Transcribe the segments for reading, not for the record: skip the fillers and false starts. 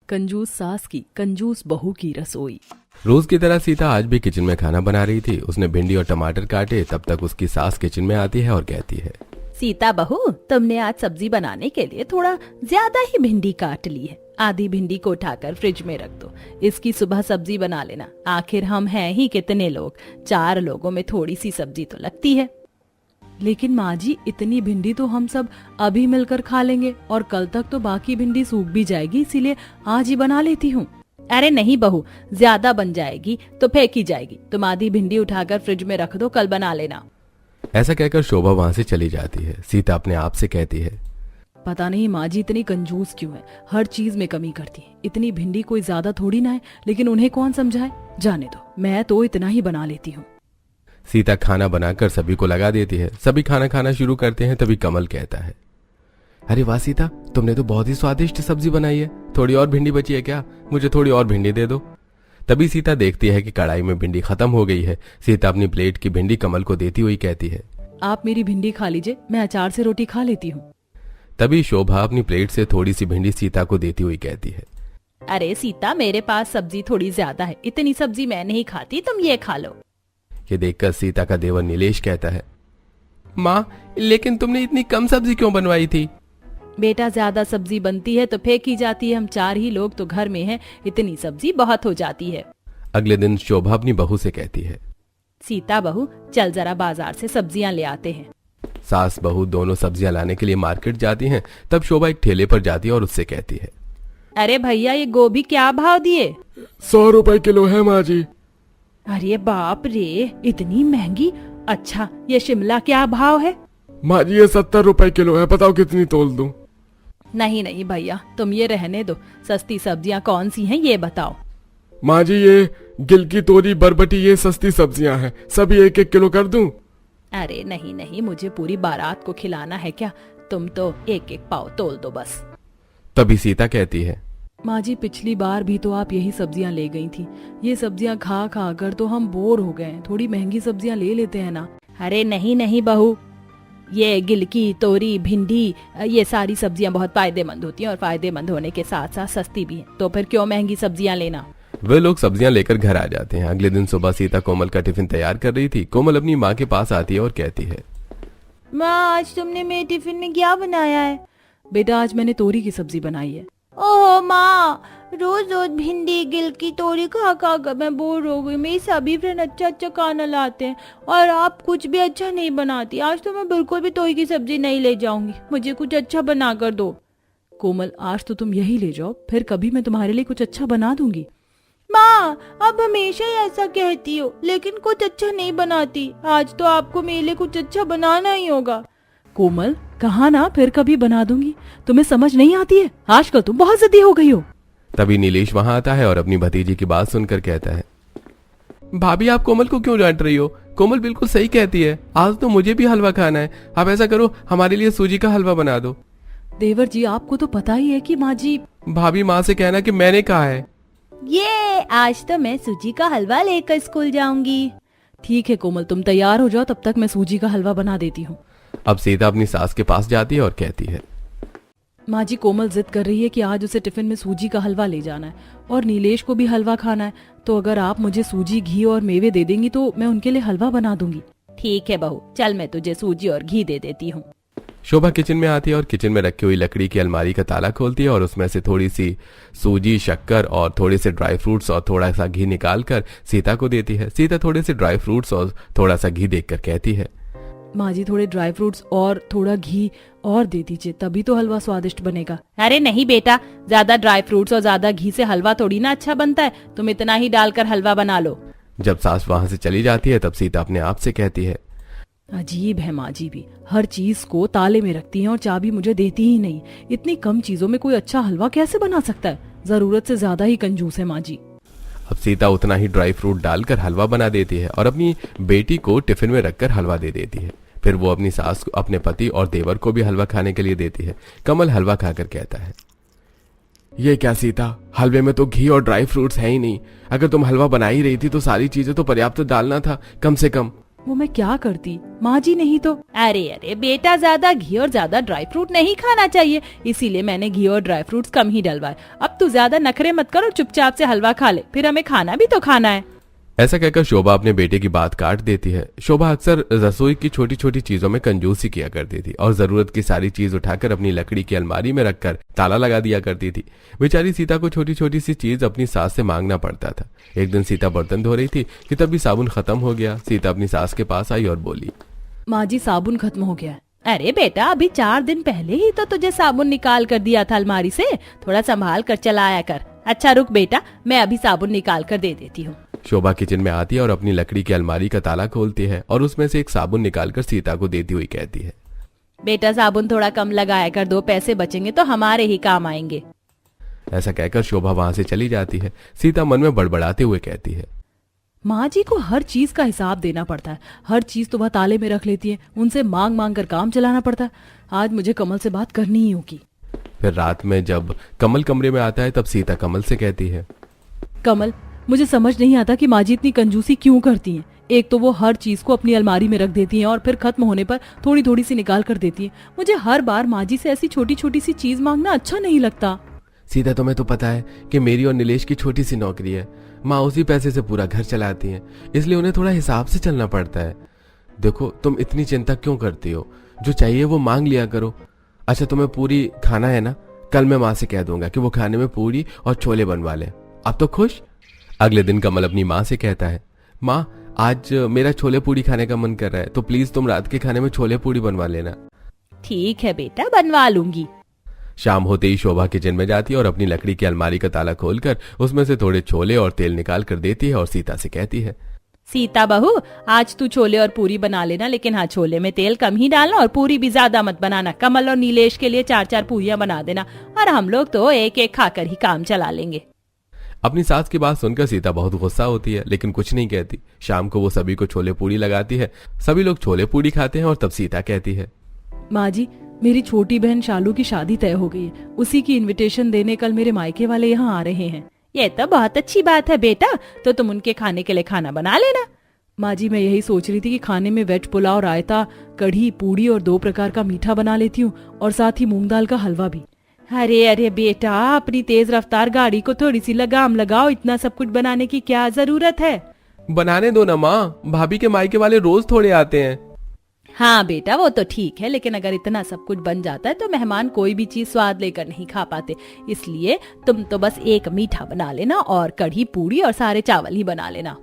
कंजूस सास की कंजूस बहू की रसोई। रोज की तरह सीता आज भी किचन में खाना बना रही थी। उसने भिंडी और टमाटर काटे, तब तक उसकी सास किचन में आती है और कहती है, सीता बहू, तुमने आज सब्जी बनाने के लिए थोड़ा ज्यादा ही भिंडी काट ली है। आधी भिंडी को उठाकर फ्रिज में रख दो, इसकी सुबह सब्जी बना लेना। आखिर हम हैं ही कितने लोग, 4 लोगों में थोड़ी सी सब्जी तो लगती है। लेकिन माँ जी, इतनी भिंडी तो हम सब अभी मिलकर खा लेंगे और कल तक तो बाकी भिंडी सूख भी जाएगी, इसीलिए आज ही बना लेती हूँ। अरे नहीं बहू, ज्यादा बन जाएगी तो फेंकी जाएगी। तुम आधी भिंडी उठाकर फ्रिज में रख दो, कल बना लेना। ऐसा कहकर शोभा वहाँ से चली जाती है। सीता अपने आप से कहती है, पता नहीं माँ जी इतनी कंजूस क्यों है, हर चीज में कमी करती है। इतनी भिंडी कोई ज्यादा थोड़ी ना है, लेकिन उन्हें कौन समझाए। जाने दो, मैं तो इतना ही बना लेती हूँ। सीता खाना बनाकर सभी को लगा देती है। सभी खाना खाना शुरू करते हैं। तभी कमल कहता है, अरे वाह सीता, तुमने तो बहुत ही स्वादिष्ट सब्जी बनाई है। थोड़ी और भिंडी बची है क्या? मुझे थोड़ी और भिंडी दे दो। तभी सीता देखती है कि कढ़ाई में भिंडी खत्म हो गई है। सीता अपनी प्लेट की भिंडी कमल को देती हुई कहती है, आप मेरी भिंडी खा लीजिए, मैं अचार से रोटी खा लेती हूँ। तभी शोभा अपनी प्लेट से थोड़ी सी भिंडी सीता को देती हुई कहती है, अरे सीता, मेरे पास सब्जी थोड़ी ज्यादा है, इतनी सब्जी मैं नहीं खाती, तुम ये खा लो। ये देखकर सीता का देवर नीलेश कहता है, माँ, लेकिन तुमने इतनी कम सब्जी क्यों बनवाई थी? बेटा, ज्यादा सब्जी बनती है तो फेंकी जाती है। हम 4 ही लोग तो घर में हैं, इतनी सब्जी बहुत हो जाती है। अगले दिन शोभा अपनी बहू से कहती है, सीता बहू, चल जरा बाजार से सब्जियां ले आते हैं। सास बहू दोनों सब्जियां लाने के लिए मार्केट जाती हैं। तब शोभा एक ठेले पर जाती है और उससे कहती है, अरे भैया, ये गोभी क्या भाव दिए? 100 रुपए किलो है माँ जी। अरे बाप रे, इतनी महंगी। अच्छा, ये शिमला क्या भाव है? माँ जी, ये 70 रुपए किलो है। बताओ कितनी तोल दूं? नहीं नहीं भैया, तुम ये रहने दो। सस्ती सब्जियां कौन सी हैं ये बताओ। माँ जी, ये गिलकी, तोरी, बरबटी, ये सस्ती सब्जियां हैं। सभी 1-1 किलो कर दूं? अरे नहीं नहीं, मुझे पूरी बारात को खिलाना है क्या? तुम तो 1-1 पाव तोल दो बस। तभी सीता कहती है, माँ जी, पिछली बार भी तो आप यही सब्जियां ले गई थी। ये सब्जियां खा खा कर तो हम बोर हो गए। थोड़ी महंगी सब्जियां ले लेते हैं ना। अरे नहीं नहीं बहू, ये गिलकी, तोरी, भिंडी, ये सारी सब्जियां बहुत फायदेमंद होती हैं और फायदेमंद होने के साथ साथ सस्ती भी हैं। तो फिर क्यों महंगी सब्जियां लेना। वे लोग सब्जियां लेकर घर आ जाते हैं। अगले दिन सुबह सीता कोमल का टिफिन तैयार कर रही थी। कोमल अपनी माँ के पास आती है और कहती है, माँ, आज तुमने मेरे टिफिन में क्या बनाया है? बेटा, आज मैंने तोरी की सब्जी बनाई है। ओह माँ, रोज रोज भिंडी, गिलकी, तोरी खा खा कर मैं बोर हो गई। मेरी सभी फ्रेंड अच्छा अच्छा खाना लाते हैं और आप कुछ भी अच्छा नहीं बनाती। आज तो मैं बिल्कुल भी तोरी की सब्जी नहीं ले जाऊंगी, मुझे कुछ अच्छा बना कर दो। कोमल, आज तो तुम यही ले जाओ, फिर कभी मैं तुम्हारे लिए कुछ अच्छा बना दूंगी। माँ, आप हमेशा ही ऐसा कहती हो, लेकिन कुछ अच्छा नहीं बनाती। आज तो आपको मेरे लिए कुछ अच्छा बनाना ही होगा। कोमल, कहा ना फिर कभी बना दूंगी। तुम्हें समझ नहीं आती है? आजकल तुम बहुत जिद्दी हो गई हो। तभी नीलेश वहां आता है और अपनी भतीजी की बात सुनकर कहता है, भाभी, आप कोमल को क्यों डांट रही हो? कोमल बिल्कुल सही कहती है। आज तो मुझे भी हलवा खाना है। आप ऐसा करो, हमारे लिए सूजी का हलवा बना दो। देवर जी, आपको तो पता ही है कि माँ जी। भाभी, माँ से कहना कि मैंने कहा है। ये आज तो मैं सूजी का हलवा लेकर स्कूल जाऊंगी। ठीक है कोमल, तुम तैयार हो जाओ, तब तक मैं सूजी का हलवा बना देती हूँ। अब सीता अपनी सास के पास जाती है और कहती है, माँ जी, कोमल जिद कर रही है कि आज उसे टिफिन में सूजी का हलवा ले जाना है और नीलेश को भी हलवा खाना है। तो अगर आप मुझे सूजी, घी और मेवे दे देंगी तो मैं उनके लिए हलवा बना दूंगी। ठीक है बहू, चल मैं तुझे सूजी और घी दे देती हूँ। शोभा किचन में आती है और किचन में रखी हुई लकड़ी की अलमारी का ताला खोलती है और उसमें से थोड़ी सी सूजी, शक्कर और थोड़े से ड्राई फ्रूट्स और थोड़ा सा घी निकाल कर सीता को देती है। सीता थोड़े से ड्राई फ्रूट्स और थोड़ा सा घी देखकर कहती है, माँ जी, थोड़े ड्राई फ्रूट्स और थोड़ा घी और दे दीजिए, तभी तो हलवा स्वादिष्ट बनेगा। अरे नहीं बेटा, ज्यादा ड्राई फ्रूट्स और ज्यादा घी से हलवा थोड़ी ना अच्छा बनता है। तुम इतना ही डालकर हलवा बना लो। जब सास वहां से चली जाती है तब सीता अपने आप से कहती है, अजीब है माँ जी भी, हर चीज को ताले में रखती हैं और चाबी मुझे देती ही नहीं। इतनी कम चीजों में कोई अच्छा हलवा कैसे बना सकता है? जरूरत से ज्यादा ही कंजूस है माँ जी। अब सीता उतना ही ड्राई फ्रूट डालकर हलवा बना देती है और अपनी बेटी को टिफिन में रखकर हलवा दे देती है। फिर वो अपनी सास को, अपने पति और देवर को भी हलवा खाने के लिए देती है। कमल हलवा खाकर कहता है, ये क्या सीता, हलवे में तो घी और ड्राई फ्रूट्स है ही नहीं। अगर तुम हलवा बना ही रही थी तो सारी चीजें तो पर्याप्त डालना था कम से कम। वो मैं क्या करती, माँ जी नहीं तो। अरे अरे बेटा, ज्यादा घी और ज्यादा ड्राई फ्रूट नहीं खाना चाहिए, इसीलिए मैंने घी और ड्राई फ्रूट्स कम ही डलवाए। अब तू ज्यादा नखरे मत कर और चुपचाप से हलवा खा ले, फिर हमें खाना भी तो खाना है। ऐसा कहकर शोभा अपने बेटे की बात काट देती है। शोभा अक्सर रसोई की छोटी छोटी चीजों में कंजूसी किया करती थी और जरूरत की सारी चीज उठाकर अपनी लकड़ी की अलमारी में रखकर ताला लगा दिया करती थी। बेचारी सीता को छोटी छोटी सी चीज अपनी सास से मांगना पड़ता था। एक दिन सीता बर्तन धो रही थी कि तभी साबुन खत्म हो गया। सीता अपनी सास के पास आई और बोली, माँ जी साबुन खत्म हो गया है। अरे बेटा, अभी 4 दिन पहले ही तो तुझे साबुन निकाल कर दिया था अलमारी से, थोड़ा संभाल कर चलाया कर। अच्छा रुक बेटा, मैं अभी साबुन निकाल कर दे देती हूँ। शोभा किचन में आती है और अपनी लकड़ी की अलमारी का ताला खोलती है और उसमें से एक साबुन निकालकर सीता को देती हुई कहती है, बेटा साबुन थोड़ा कम लगाया कर, 2 पैसे बचेंगे तो हमारे ही काम आएंगे। ऐसा कहकर शोभा वहां से चली जाती है। सीता मन में बड़बड़ाते हुए कहती है, माँ जी को हर चीज का हिसाब देना पड़ता है, हर चीज तो वह ताले में रख लेती है, उनसे मांग मांग कर काम चलाना पड़ता है। आज मुझे कमल से बात करनी ही होगी। फिर रात में जब कमल कमरे में आता है तब सीता कमल से कहती है, कमल, मुझे समझ नहीं आता कि माँ जी इतनी कंजूसी क्यों करती हैं। एक तो वो हर चीज को अपनी अलमारी में रख देती हैं और फिर खत्म होने पर थोड़ी थोड़ी सी निकाल कर देती हैं। मुझे हर बार माँ जी से ऐसी छोटी छोटी सी चीज मांगना अच्छा नहीं लगता। सीता, तुम्हें तो पता है कि मेरी और नीलेश की छोटी सी नौकरी है। माँ उसी पैसे से पूरा घर चलाती हैं, इसलिए उन्हें थोड़ा हिसाब से चलना पड़ता है। देखो, तुम इतनी चिंता क्यों करती हो? जो चाहिए वो मांग लिया करो। अच्छा, तुम्हें पूरी खाना है ना? कल मैं माँ से कह दूंगा कि वो खाने में पूरी और छोले बनवा ले। अब तो खुश? अगले दिन कमल अपनी माँ से कहता है, माँ आज मेरा छोले पूरी खाने का मन कर रहा है, तो प्लीज तुम रात के खाने में छोले पूरी बनवा लेना। ठीक है बेटा, बनवा लूंगी। शाम होते ही शोभा किचन में जाती है और अपनी लकड़ी की अलमारी का ताला खोलकर उसमें से थोड़े छोले और तेल निकाल कर देती है और सीता से कहती है, सीता बहू, आज तू छोले और पूरी बना लेना, लेकिन हाँ, छोले में तेल कम ही डालना और पूरी भी ज्यादा मत बनाना। कमल और नीलेश के लिए 4-4 पूरियां बना देना और हम लोग तो एक एक खाकर ही काम चला लेंगे। अपनी सास की बात सुनकर सीता बहुत गुस्सा होती है, लेकिन कुछ नहीं कहती। शाम को वो सभी को छोले पूरी लगाती है। सभी लोग छोले पूरी खाते हैं और तब सीता कहती है, माँ जी, मेरी छोटी बहन शालू की शादी तय हो गई है, उसी की इनविटेशन देने कल मेरे मायके वाले यहाँ आ रहे हैं। ये तो बहुत अच्छी बात है बेटा, तो तुम उनके खाने के लिए खाना बना लेना। माँ जी, मैं यही सोच रही थी कि खाने में वेज पुलाव, रायता, कढ़ी, पूड़ी और 2 प्रकार का मीठा बना लेती हूँ और साथ ही मूंग दाल का हलवा भी। अरे अरे बेटा, अपनी तेज रफ्तार गाड़ी को थोड़ी सी लगाम लगाओ, इतना सब कुछ बनाने की क्या जरूरत है? बनाने दो ना माँ, भाभी के मायके वाले रोज थोड़े आते हैं। हाँ बेटा, वो तो ठीक है, लेकिन अगर इतना सब कुछ बन जाता है तो मेहमान कोई भी चीज स्वाद लेकर नहीं खा पाते। इसलिए तुम तो बस एक मीठा बना लेना और कढ़ी, पूड़ी और सारे चावल ही बना लेना।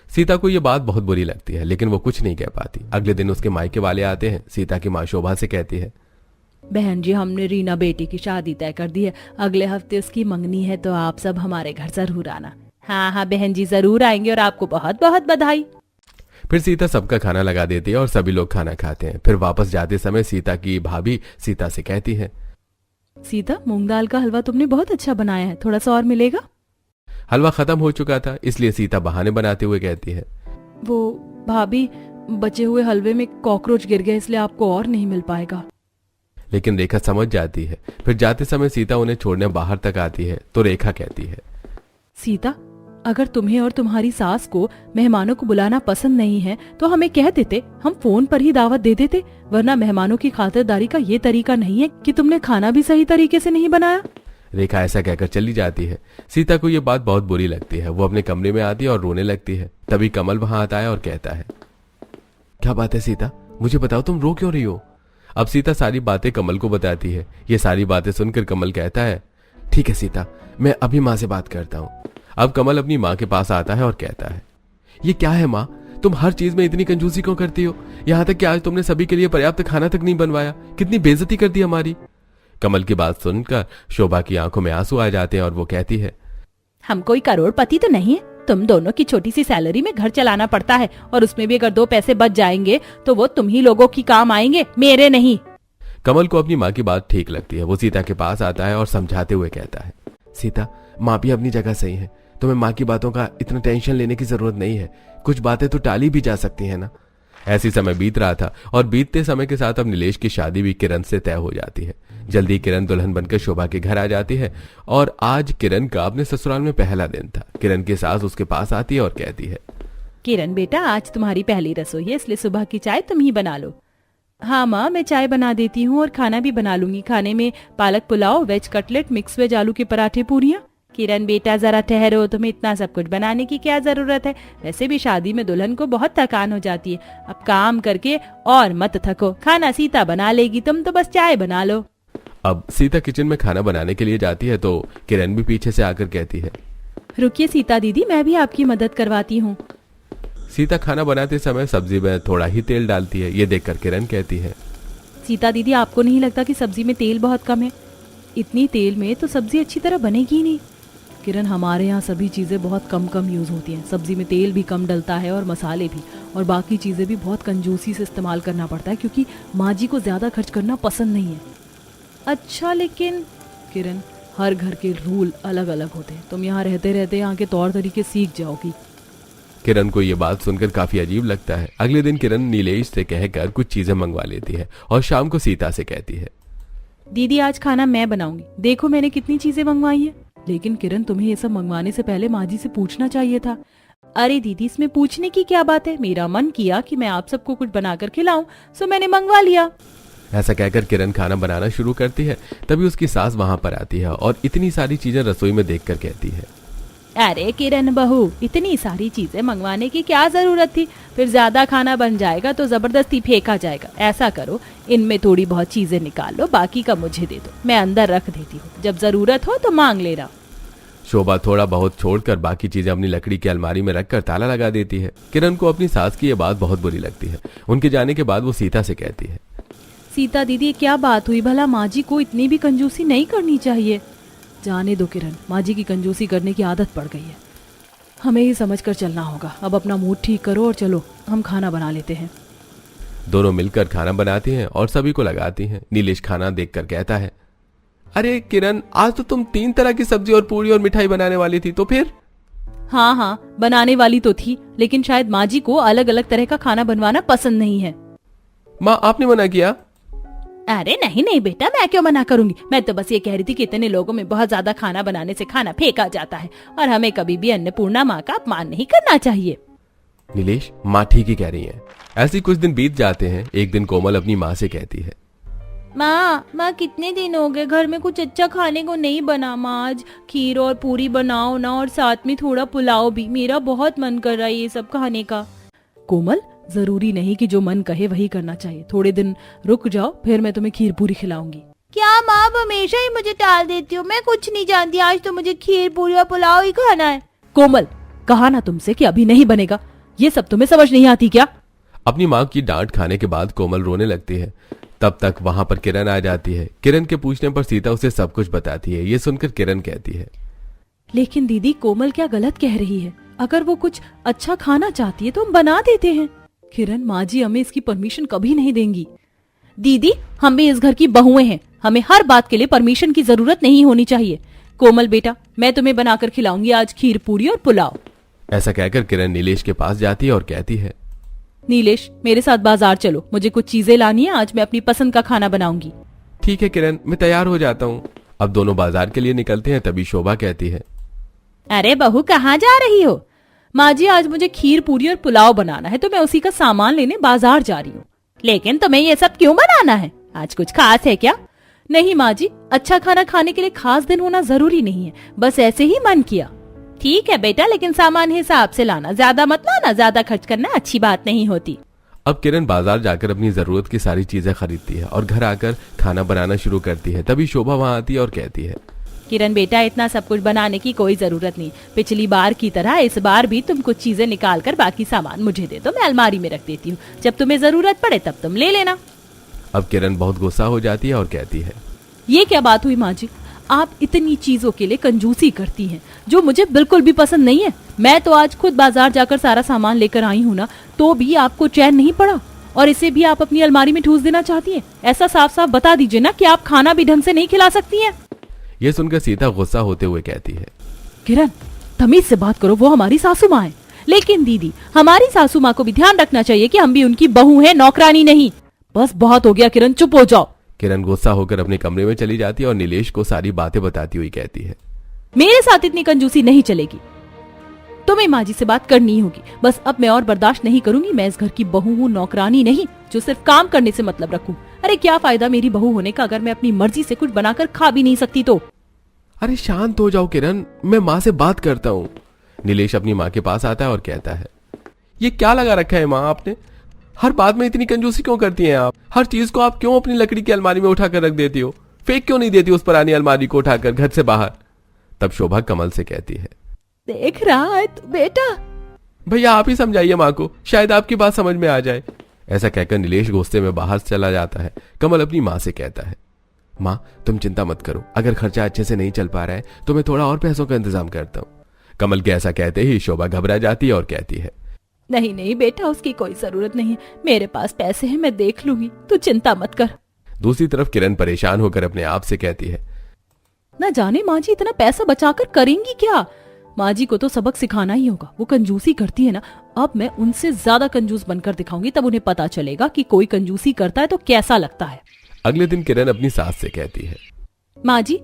सीता को ये बात बहुत बुरी लगती है, लेकिन वो कुछ नहीं कह पाती। अगले दिन उसके मायके वाले आते हैं। सीता की माँ शोभा से कहती है, बहन जी, हमने रीना बेटी की शादी तय कर दी है, अगले हफ्ते उसकी मंगनी है, तो आप सब हमारे घर जरूर आना। हाँ हाँ बहन जी, जरूर आएंगे और आपको बहुत बहुत बधाई। फिर सीता सबका खाना लगा देती है और सभी लोग खाना खाते हैं। फिर वापस जाते समय सीता की भाभी सीता से कहती है, सीता, मूंग दाल का हलवा तुमने बहुत अच्छा बनाया है, थोड़ा सा और मिलेगा? हलवा खत्म हो चुका था, इसलिए सीता बहाने बनाते हुए कहती है, वो भाभी, बचे हुए हलवे में कॉकरोच गिर गए, इसलिए आपको और नहीं मिल पाएगा। लेकिन रेखा समझ जाती है। फिर जाते समय सीता उन्हें छोड़ने बाहर तक आती है तो रेखा कहती है, सीता, अगर तुम्हें और तुम्हारी सास को मेहमानों को बुलाना पसंद नहीं है तो हमें कह देते, हम फोन पर ही दावत दे देते, वरना मेहमानों की खातिरदारी का ये तरीका नहीं है कि तुमने खाना भी सही तरीके से नहीं बनाया। रेखा ऐसा कहकर चली जाती है। सीता को ये बात बहुत बुरी लगती है। वो अपने कमरे में आती है और रोने लगती है। तभी कमल वहां आता है और कहता है, क्या बात है सीता, मुझे बताओ, तुम रो क्यों रही हो? अब सीता सारी बातें कमल को बताती है। ये सारी बातें सुनकर कमल कहता है, ठीक है सीता, मैं अभी माँ से बात करता हूँ। अब कमल अपनी माँ के पास आता है और कहता है, ये क्या है माँ, तुम हर चीज में इतनी कंजूसी क्यों करती हो? यहाँ तक कि आज तुमने सभी के लिए पर्याप्त खाना तक नहीं बनवाया, कितनी बेइज्जती कर दी हमारी। कमल की बात सुनकर शोभा की आंखों में आंसू आ जाते हैं और वो कहती है, हम कोई करोड़पति तो नहीं है, तुम दोनों की छोटी सी सैलरी में घर चलाना पड़ता है और उसमें भी अगर 2 पैसे बच जाएंगे तो वो तुम ही लोगों की काम आएंगे, मेरे नहीं। कमल को अपनी माँ की बात ठीक लगती है। वो सीता के पास आता है और समझाते हुए कहता है, सीता, माँ भी अपनी जगह सही है, तुम्हें माँ की बातों का इतना टेंशन लेने की जरूरत नहीं है, कुछ बातें तो टाली भी जा सकती है ना। ऐसी समय बीत रहा था और बीतते समय के साथ अब नीलेश की शादी भी किरण से तय हो जाती है। जल्दी किरण दुल्हन बनकर शोभा के घर आ जाती है और आज किरण का अपने ससुराल में पहला दिन था। किरण की सास उसके पास आती है और कहती है, किरण बेटा, आज तुम्हारी पहली रसोई है, इसलिए सुबह की चाय तुम ही बना लो। हाँ माँ, मैं चाय बना देती हूँ और खाना भी बना लूंगी। खाने में palak pulao, veg cutlet, mix veg आलू के पराठे, पूरियाँ। किरण बेटा जरा ठहरो, तुम्हें इतना सब कुछ बनाने की क्या जरूरत है? वैसे भी शादी में दुल्हन को बहुत थकान हो जाती है। अब काम करके और मत थको, खाना सीता बना लेगी, तुम तो बस चाय बना लो। अब सीता किचन में खाना बनाने के लिए जाती है तो किरण भी पीछे से आकर कहती है, रुकिए सीता दीदी, मैं भी आपकी मदद करवाती हूँ। सीता खाना बनाते समय सब्जी में थोड़ा ही तेल डालती है। ये देखकर किरण कहती है, सीता दीदी, आपको नहीं लगता कि सब्जी में तेल बहुत कम है? इतनी तेल में तो सब्जी अच्छी तरह बनेगी ही नहीं। किरण, हमारे यहाँ सभी चीज़ें बहुत कम कम यूज़ होती हैं। सब्जी में तेल भी कम डलता है और मसाले भी, और बाकी चीज़ें भी बहुत कंजूसी से इस्तेमाल करना पड़ता है, क्योंकि माँ जी को ज़्यादा खर्च करना पसंद नहीं है। अच्छा, लेकिन किरण, हर घर के रूल अलग अलग होते हैं। तुम यहाँ रहते रहते यहाँ के तौर तरीके सीख जाओगी। किरण को ये बात सुनकर काफी अजीब लगता है। अगले दिन किरण नीलेश से कहकर कुछ चीजें मंगवा लेती है और शाम को सीता से कहती है, दीदी आज खाना मैं बनाऊंगी, देखो मैंने कितनी चीजें मंगवाई है। लेकिन किरण, तुम्हें ये सब मंगवाने से पहले माँ जी से पूछना चाहिए था। अरे दीदी, इसमें पूछने की क्या बात है? मेरा मन किया कि मैं आप सबको कुछ बनाकर खिलाऊं, सो मैंने मंगवा लिया। ऐसा कहकर किरण खाना बनाना शुरू करती है। तभी उसकी सास वहां पर आती है और इतनी सारी चीजें रसोई में देखकर कहती है, अरे किरण बहू, इतनी सारी चीजें मंगवाने की क्या जरूरत थी? फिर ज्यादा खाना बन जाएगा तो जबरदस्ती फेंका जाएगा। ऐसा करो, इनमें थोड़ी बहुत चीजें निकाल लो, बाकी का मुझे दे दो, मैं अंदर रख देती हूँ, जब जरूरत हो तो मांग लेना। शोभा थोड़ा बहुत छोड़कर बाकी चीजें अपनी लकड़ी की अलमारी में रखकर ताला लगा देती है। किरण को अपनी सास की ये बात बहुत बुरी लगती है। उनके जाने के बाद वो सीता से कहती है, सीता दीदी, क्या बात हुई भला? माँ जी को इतनी भी कंजूसी नहीं करनी चाहिए। जाने दो किरण, माँ जी की कंजूसी करने की आदत पड़ गई है। हमें ही समझ कर चलना होगा। अब अपना मूड ठीक करो और चलो हम खाना बना लेते हैं। दोनों मिलकर खाना बनाती हैं और सभी को लगाती हैं। नीलेश खाना देखकर कहता है, अरे किरण, आज तो तुम 3 तरह की सब्जी और पूरी और मिठाई बनाने वाली थी, तो फिर? हाँ, बनाने वाली तो थी, लेकिन शायद माँ जी को अलग अलग तरह का खाना बनवाना पसंद नहीं है। माँ, आपने मना किया? अरे नहीं बेटा, मैं क्यों मना करूंगी? मैं तो बस ये कह रही थी कि इतने लोगों में बहुत ज्यादा खाना बनाने से खाना फेंका जाता है और हमें कभी भी अन्नपूर्णा माँ का अपमान नहीं करना चाहिए। नीलेश, माँ ठीक ही कह रही है। ऐसे कुछ दिन बीत जाते हैं। एक दिन कोमल अपनी माँ से कहती है, माँ कितने दिन हो गए घर में कुछ अच्छा खाने को नहीं बना। माँ आज खीर और पूरी बनाओ ना, और साथ में थोड़ा पुलाव भी, मेरा बहुत मन कर रहा है ये सब खाने का। कोमल, जरूरी नहीं कि जो मन कहे वही करना चाहिए। थोड़े दिन रुक जाओ, फिर मैं तुम्हें खीर पूरी खिलाऊंगी। क्या माँ, आप हमेशा ही मुझे टाल देती हो? मैं कुछ नहीं जानती, आज तो मुझे खीर पूरी और पुलाव ही खाना है। कोमल, कहा ना तुमसे कि अभी नहीं बनेगा। ये सब तुम्हें समझ नहीं आती क्या? अपनी माँ की डांट खाने के बाद कोमल रोने लगती है। तब तक वहां पर किरण आ जाती है। किरण के पूछने पर सीता उसे सब कुछ बताती है। ये सुनकर किरण कहती है, लेकिन दीदी, कोमल क्या गलत कह रही है? अगर वो कुछ अच्छा खाना चाहती है तो हम बना देते हैं। किरण, माँ जी हमें इसकी परमिशन कभी नहीं देंगी। दीदी, हम भी इस घर की बहुएं हैं, हमें हर बात के लिए परमिशन की जरूरत नहीं होनी चाहिए। कोमल बेटा, मैं तुम्हें बनाकर खिलाऊंगी आज खीर पूरी और पुलाव। ऐसा कहकर किरण नीलेश के पास जाती है और कहती है, नीलेश, मेरे साथ बाजार चलो, मुझे कुछ चीजें लानी है, आज मैं अपनी पसंद का खाना बनाऊंगी। ठीक है किरण, मैं तैयार हो जाता हूँ। अब दोनों बाजार के लिए निकलते हैं। तभी शोभा कहती है, अरे बहू, कहाँ जा रही हो? माँ जी, आज मुझे खीर पूरी और पुलाव बनाना है, तो मैं उसी का सामान लेने बाजार जा रही हूँ। लेकिन तुम्हें ये सब क्यों बनाना है? आज कुछ खास है क्या? नहीं माँ जी, अच्छा खाना खाने के लिए खास दिन होना जरूरी नहीं है, बस ऐसे ही मन किया। ठीक है बेटा, लेकिन सामान हिसाब से लाना, ज्यादा मत लाना, ज्यादा खर्च करना अच्छी बात नहीं होती। अब किरण बाजार जाकर अपनी जरूरत की सारी चीजें खरीदती है और घर आकर खाना बनाना शुरू करती है। तभी शोभा वहां आती है और कहती है, किरण बेटा, इतना सब कुछ बनाने की कोई जरूरत नहीं। पिछली बार की तरह इस बार भी तुम कुछ चीजें निकाल कर बाकी सामान मुझे दे दो, मैं अलमारी में रख देती हूँ, जब तुम्हें जरूरत पड़े तब तुम ले लेना। अब किरण बहुत गुस्सा हो जाती है और कहती है, ये क्या बात हुई माँ जी? आप इतनी चीजों के लिए कंजूसी करती हैं, जो मुझे बिल्कुल भी पसंद नहीं है। मैं तो आज खुद बाजार जाकर सारा सामान लेकर आई हूँ ना, तो भी आपको चैन नहीं पड़ा, और इसे भी आप अपनी अलमारी में ठूस देना चाहती हैं। ऐसा साफ साफ बता दीजिए ना कि आप खाना भी ढंग से नहीं खिला सकती हैं। ये सुनकर सीता गुस्सा होते हुए कहती है, किरण, तमीज से बात करो, वो हमारी सासू माँ है। लेकिन दीदी, हमारी सासू माँ को भी ध्यान रखना चाहिए कि हम भी उनकी बहू हैं, नौकरानी नहीं। बस बहुत हो गया किरण, चुप हो जाओ। किरण गुस्सा होकर अपने कमरे में चली जाती है और नीलेश को सारी बातें बताती हुई कहती है, मेरे साथ इतनी कंजूसी नहीं चलेगी। तुम तुम्हें माँ जी से बात करनी ही होगी। बस अब मैं और बर्दाश्त नहीं करूंगी। मैं इस घर की बहू हूँ, नौकरानी नहीं जो सिर्फ काम करने से मतलब रखूं। अरे क्या फायदा मेरी बहू होने का अगर मैं अपनी मर्जी से कुछ बनाकर खा भी नहीं सकती तो। अरे शांत हो जाओ किरण, मैं माँ से बात करता हूँ। नीलेश अपनी माँ के पास आता है और कहता है, ये क्या लगा रखा है माँ आपने? हर बात में इतनी कंजूसी क्यों करती हैं आप? हर चीज को आप क्यों अपनी लकड़ी की अलमारी में उठाकर रख देती हो? फेंक क्यों नहीं देती उस पुरानी अलमारी को उठाकर घर से बाहर? तब शोभा कमल से कहती है, देख रहा है तू बेटा? भैया आप ही समझाइए माँ को, शायद आपकी बात समझ में आ जाए। ऐसा कहकर नीलेश गुस्से में बाहर चला जाता है। कमल अपनी माँ से कहता है, माँ तुम चिंता मत करो, अगर खर्चा अच्छे से नहीं चल पा रहा है तो मैं थोड़ा और पैसों का इंतजाम करता हूँ। कमल के ऐसा कहते ही शोभा घबरा जाती है और कहती है, नहीं नहीं बेटा, उसकी कोई जरूरत नहीं है, मेरे पास पैसे हैं, मैं देख लूंगी, तू चिंता मत कर। दूसरी तरफ किरण परेशान होकर अपने आप से कहती है, न जाने माँ जी इतना पैसा बचाकर करेंगी क्या? माँ जी को तो सबक सिखाना ही होगा। वो कंजूसी करती है ना, अब मैं उनसे ज्यादा कंजूस बनकर दिखाऊंगी, तब उन्हें पता चलेगा कि कोई कंजूसी करता है तो कैसा लगता है। अगले दिन किरण अपनी सास से कहती है, माँ जी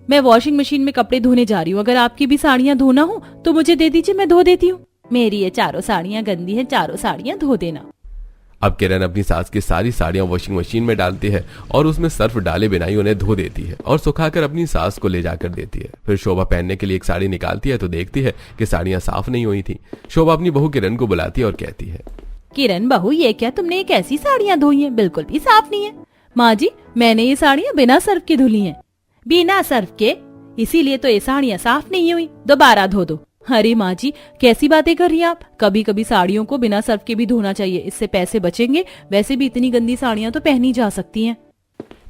मैं वॉशिंग मशीन में कपड़े धोने जा रही हूँ, अगर आपकी भी साड़ियाँ धोना हो तो मुझे दे दीजिए, मैं धो देती हूँ। मेरी ये चारों साड़ियाँ गंदी हैं, चारों साड़ियाँ धो देना। अब किरण अपनी सास की सारी साड़ियां वॉशिंग मशीन में डालती है और उसमें सर्फ डाले बिना ही उन्हें धो देती है और सुखाकर अपनी सास को ले जाकर देती है। फिर शोभा पहनने के लिए एक साड़ी निकालती है तो देखती है कि साड़ियां साफ नहीं हुई थी। शोभा अपनी बहू किरण को बुलाती है और कहती है, किरण बहू ये क्या तुमने एक ऐसी साड़ियाँ धोई हैं, बिल्कुल भी साफ नहीं है। माँ जी मैंने ये साड़ियाँ बिना सर्फ के धुली हैं। बिना सर्फ के? इसीलिए तो ये साड़ियाँ साफ नहीं हुई, दोबारा धो दो। अरे माँ जी कैसी बातें कर रही हैं आप? कभी कभी साड़ियों को बिना सर्फ के भी धोना चाहिए, इससे पैसे बचेंगे। वैसे भी इतनी गंदी साड़ियाँ तो पहनी जा सकती हैं।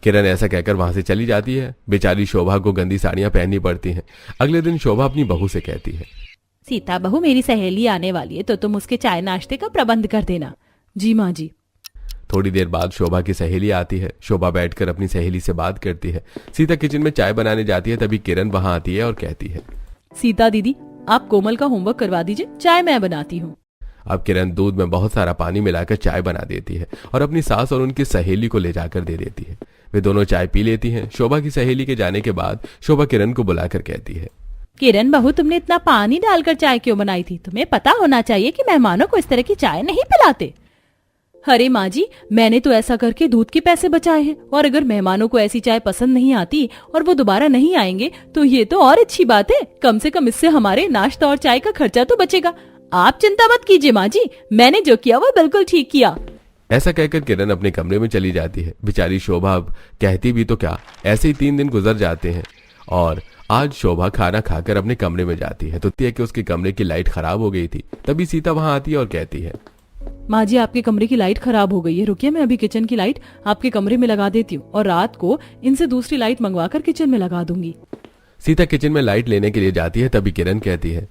किरण ऐसा कहकर वहां से चली जाती है। बेचारी शोभा को गंदी साड़ियां पहननी पड़ती हैं। अगले दिन शोभा अपनी बहू से कहती है, सीता बहू मेरी सहेली आने वाली है तो तुम उसके चाय नाश्ते का प्रबंध कर देना। जी माँ जी। थोड़ी देर बाद शोभा की सहेली आती है। शोभा बैठकर अपनी सहेली से बात करती है। सीता किचन में चाय बनाने जाती है, तभी किरण वहां आती है और कहती है, सीता दीदी आप कोमल का होमवर्क करवा दीजिए, चाय मैं बनाती हूँ। अब किरण दूध में बहुत सारा पानी मिलाकर चाय बना देती है और अपनी सास और उनकी सहेली को ले जाकर दे देती है। वे दोनों चाय पी लेती हैं। शोभा की सहेली के जाने के बाद शोभा किरण को बुलाकर कहती है, किरण बहू तुमने इतना पानी डालकर चाय क्यों बनाई थी? तुम्हें पता होना चाहिए कि मेहमानों को इस तरह की चाय नहीं पिलाते। अरे माँ जी मैंने तो ऐसा करके दूध के पैसे बचाए हैं, और अगर मेहमानों को ऐसी चाय पसंद नहीं आती और वो दोबारा नहीं आएंगे तो ये तो और अच्छी बात है। कम से कम इससे हमारे नाश्ता और चाय का खर्चा तो बचेगा। आप चिंता मत कीजिए माँ जी, मैंने जो किया वो बिल्कुल ठीक किया। ऐसा कहकर किरण अपने कमरे में चली जाती है। बेचारी शोभा अब कहती भी तो क्या, ऐसे ही 3 दिन गुजर जाते हैं और आज शोभा खाना खाकर अपने कमरे में जाती है तो कि उसके कमरे की लाइट खराब हो गई थी। तभी सीता वहां आती है और कहती है, माँ जी आपके कमरे की लाइट खराब हो गई है, रुकिए मैं अभी किचन की लाइट आपके कमरे में लगा देती हूँ और रात को इनसे दूसरी लाइट मंगवाकर किचन में लगा दूंगी। सीता किचन में लाइट लेने के लिए जाती है, तभी किरण कहती है,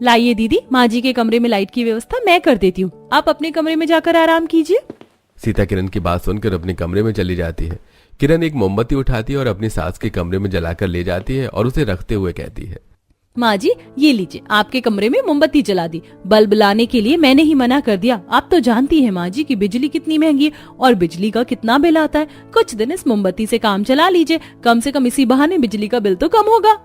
लाइए दीदी माँ जी के कमरे में लाइट की व्यवस्था मैं कर देती हूँ, आप अपने कमरे में जाकर आराम कीजिए। सीता किरण की बात सुनकर अपने कमरे में चली जाती है। किरण एक मोमबत्ती उठाती है और अपनी सास के कमरे में जलाकर ले जाती है और उसे रखते हुए कहती है, माँ जी ये लीजिए आपके कमरे में मोमबत्ती जला दी। बल्ब लाने के लिए मैंने ही मना कर दिया। आप तो जानती है माँ जी की बिजली कितनी महंगी है और बिजली का कितना बिल आता है। कुछ दिन इस मोमबत्ती से काम चला लीजिए, कम से कम इसी बहाने बिजली का बिल तो कम होगा।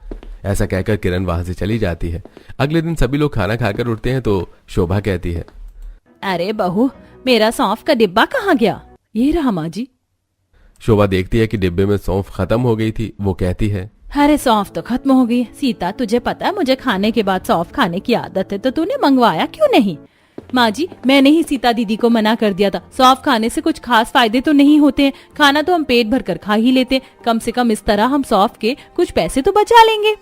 ऐसा कहकर किरण वहां से चली जाती है। अगले दिन सभी लोग खाना खाकर उठते हैं तो शोभा कहती है, अरे बहू मेरा सौंफ का डिब्बा कहाँ गया? ये रहा माँ जी। शोभा देखती है कि डिब्बे में सौंफ खत्म हो गई थी। वो कहती है, अरे सौंफ तो खत्म हो गई। सीता तुझे पता है मुझे खाने के बाद सौंफ खाने की आदत है, तो तूने मंगवाया क्यों नहीं? माँ जी मैंने ही सीता दीदी को मना कर दिया था, सौंफ खाने से कुछ खास फायदे तो नहीं होते हैं, खाना तो हम पेट भर कर खा ही लेते, कम से कम इस तरह हम सौंफ के कुछ पैसे तो बचा लेंगे।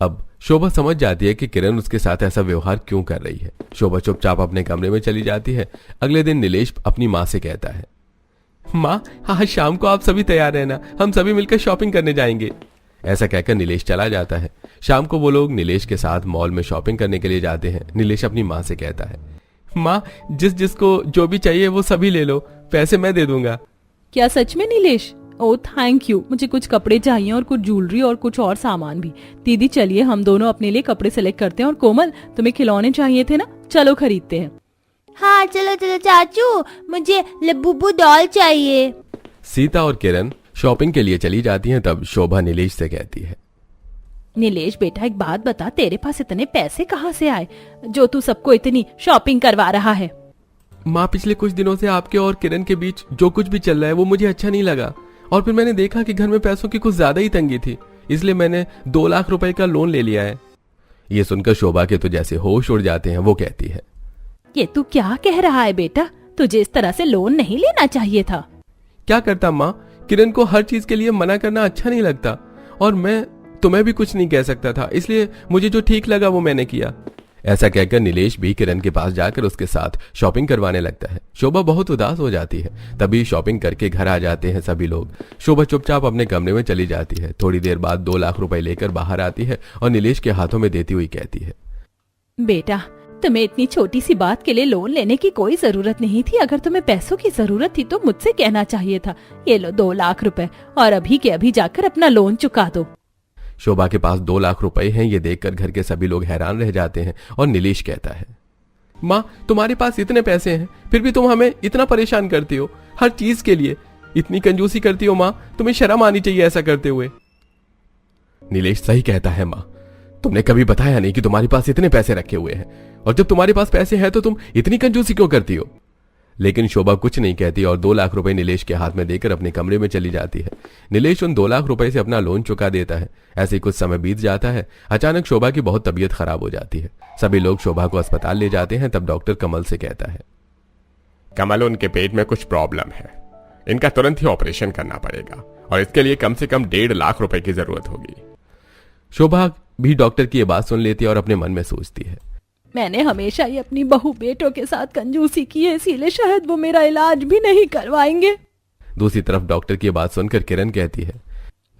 अब शोभा समझ जाती है कि किरण उसके साथ ऐसा व्यवहार क्यों कर रही है। शोभा चुपचाप अपने कमरे में चली जाती है। अगले दिन नीलेश अपनी माँ से कहता है, माँ आज शाम को आप सभी तैयार रहना, हम सभी मिलकर शॉपिंग करने जाएंगे। ऐसा कहकर नीलेश चला जाता है। शाम को वो लोग नीलेश के साथ मॉल में शॉपिंग करने के लिए जाते हैं। नीलेश अपनी माँ से कहता है, माँ जिसको जो भी चाहिए वो सभी ले लो, पैसे मैं दे दूंगा। क्या सच में नीलेश? ओह थैंक यू, मुझे कुछ कपड़े चाहिए और कुछ ज्वेलरी और कुछ और सामान भी। दीदी चलिए हम दोनों अपने लिए कपड़े सिलेक्ट करते हैं, और कोमल तुम्हें खिलौने चाहिए थे ना, चलो खरीदते हैं। हाँ चलो चलो चाचू, मुझे लबुबू डॉल चाहिए। सीता और किरण शॉपिंग के लिए चली जाती हैं। तब शोभा नीलेश से कहती है, नीलेश बेटा एक बात बता, तेरे पास इतने पैसे कहाँ से आए जो तू सबको इतनी शॉपिंग करवा रहा है? माँ, पिछले कुछ दिनों से आपके और किरण के बीच जो कुछ भी चल रहा है वो मुझे अच्छा नहीं लगा, और फिर मैंने देखा कि घर में पैसों की कुछ ज्यादा ही तंगी थी, इसलिए मैंने 2 लाख रुपए का लोन ले लिया है। ये सुनकर शोभा के तो जैसे होश उड़ जाते हैं। वो कहती है, ये तू क्या कह रहा है बेटा? तुझे इस तरह से लोन नहीं लेना चाहिए था। क्या करता माँ, किरण को हर चीज के लिए मना करना अच्छा नहीं लगता, और मैं तुम्हें भी कुछ नहीं कह सकता था, इसलिए मुझे जो ठीक लगा वो मैंने किया। ऐसा कहकर नीलेश भी किरण के पास जाकर उसके साथ शॉपिंग करवाने लगता है। शोभा बहुत उदास हो जाती है। तभी शॉपिंग करके घर आ जाते हैं सभी लोग। शोभा चुपचाप अपने कमरे में चली जाती है। थोड़ी देर बाद 2 लाख रुपए लेकर बाहर आती है और नीलेश के हाथों में देती हुई कहती है, बेटा, तुम्हें इतनी छोटी सी बात के लिए लोन लेने की कोई जरूरत नहीं थी। अगर तुम्हें पैसों की जरूरत थी तो मुझसे कहना चाहिए था। ये लो 2 लाख रुपए, और अभी के अभी जाकर अपना लोन चुका दो। शोभा के पास 2 लाख रुपए हैं। ये देखकर घर के सभी लोग हैरान रह जाते हैं और नीलेश कहता है, माँ, तुम्हारे पास इतने पैसे हैं फिर भी तुम हमें इतना परेशान करती हो, हर चीज के लिए इतनी कंजूसी करती हो। माँ, तुम्हें शर्म आनी चाहिए ऐसा करते हुए। नीलेश सही कहता है माँ, तुमने कभी बताया नहीं कि तुम्हारे पास इतने पैसे रखे हुए हैं, और जब तुम्हारे पास पैसे हैं तो तुम इतनी कंजूसी क्यों करती हो? लेकिन शोभा कुछ नहीं कहती और 2 लाख रुपए नीलेश के हाथ में देकर अपने कमरे में चली जाती है। नीलेश उन 2 लाख रुपए से अपना लोन चुका देता है। ऐसे ही कुछ समय बीत जाता है। अचानक शोभा की बहुत तबीयत खराब हो जाती है। सभी लोग शोभा को अस्पताल ले जाते हैं। तब डॉक्टर कमल से कहता है, कमल, उनके पेट में कुछ प्रॉब्लम है, इनका तुरंत ही ऑपरेशन करना पड़ेगा, और इसके लिए कम से कम 1.5 लाख रुपए की जरूरत होगी। शोभा भी डॉक्टर की ये बात सुन लेती है और अपने मन में सोचती है, मैंने हमेशा ही अपनी बहू बेटों के साथ कंजूसी की है, इसीलिए शायद वो मेरा इलाज भी नहीं करवाएंगे। दूसरी तरफ डॉक्टर की बात सुनकर किरण कहती है,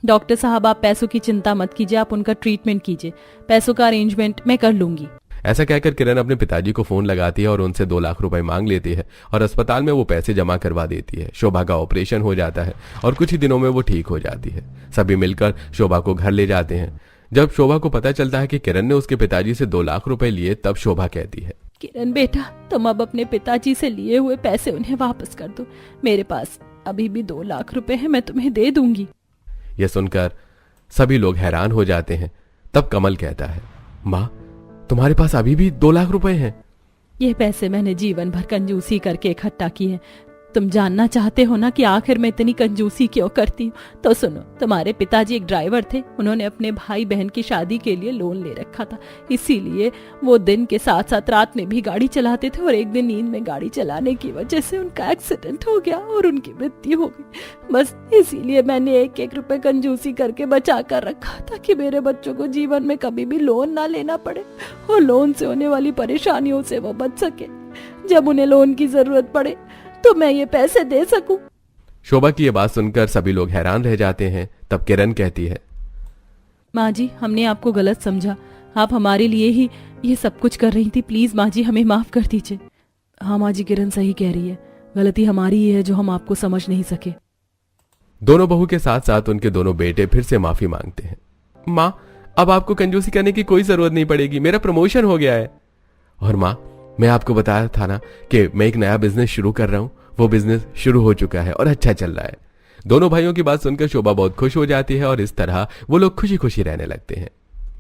डॉक्टर साहब, आप पैसों की चिंता मत कीजिए, आप उनका ट्रीटमेंट कीजिए, पैसों का अरेंजमेंट मैं कर लूंगी। ऐसा कहकर किरण अपने पिताजी को फोन लगाती है और उनसे 2 लाख रुपए मांग लेती है और अस्पताल में वो पैसे जमा करवा देती है। शोभा का ऑपरेशन हो जाता है और कुछ ही दिनों में वो ठीक हो जाती है। सभी मिलकर शोभा को घर ले जाते हैं। जब शोभा को पता चलता है कि किरण ने उसके पिताजी से 2 लाख रुपए लिए, तब शोभा कहती है, किरण बेटा, तुम अब अपने पिताजी से लिए हुए पैसे उन्हें वापस कर दो। मेरे पास अभी भी 2 लाख रुपए हैं, मैं तुम्हें दे दूंगी। यह सुनकर सभी लोग हैरान हो जाते हैं। तब कमल कहता है, माँ, तुम्हारे पास अभी भी 2 लाख रुपए हैं? ये पैसे मैंने जीवन भर कंजूसी करके इकट्ठा किए हैं। तुम जानना चाहते हो ना कि आखिर मैं इतनी कंजूसी क्यों करती हूँ? तो सुनो, तुम्हारे पिताजी एक ड्राइवर थे, उन्होंने अपने भाई बहन की शादी के लिए लोन ले रखा था, इसीलिए वो दिन के साथ साथ रात में भी गाड़ी चलाते थे, और एक दिन नींद में गाड़ी चलाने की वजह से उनका एक्सीडेंट हो गया और उनकी मृत्यु हो गई। बस इसीलिए मैंने 1-1 रुपए कंजूसी करके बचा कर रखा ताकि मेरे बच्चों को जीवन में कभी भी लोन ना लेना पड़े और लोन से होने वाली परेशानियों से वो बच सके। जब उन्हें लोन की जरूरत पड़े तो मैं ये पैसे दे सकूं। शोभा की ये बात सुनकर सभी लोग हैरान रह जाते हैं। तब किरण कहती है, माँ जी, हमने आपको गलत समझा, आप हमारे लिए ही ये सब कुछ कर रही थी, प्लीज माँ जी हमें माफ कर दीजिए। हाँ माँ जी, किरण सही कह रही है, गलती हमारी ही है जो हम आपको समझ नहीं सके। दोनों बहू के साथ साथ उनके दोनों बेटे फिर से माफी मांगते हैं। माँ, अब आपको कंजूसी करने की कोई जरूरत नहीं पड़ेगी, मेरा प्रमोशन हो गया है। और माँ, मैं आपको बताया था ना कि मैं एक नया बिजनेस शुरू कर रहा हूं, वो बिजनेस शुरू हो चुका है और अच्छा चल रहा है। दोनों भाइयों की बात सुनकर शोभा बहुत खुश हो जाती है और इस तरह वो लोग खुशी खुशी रहने लगते हैं।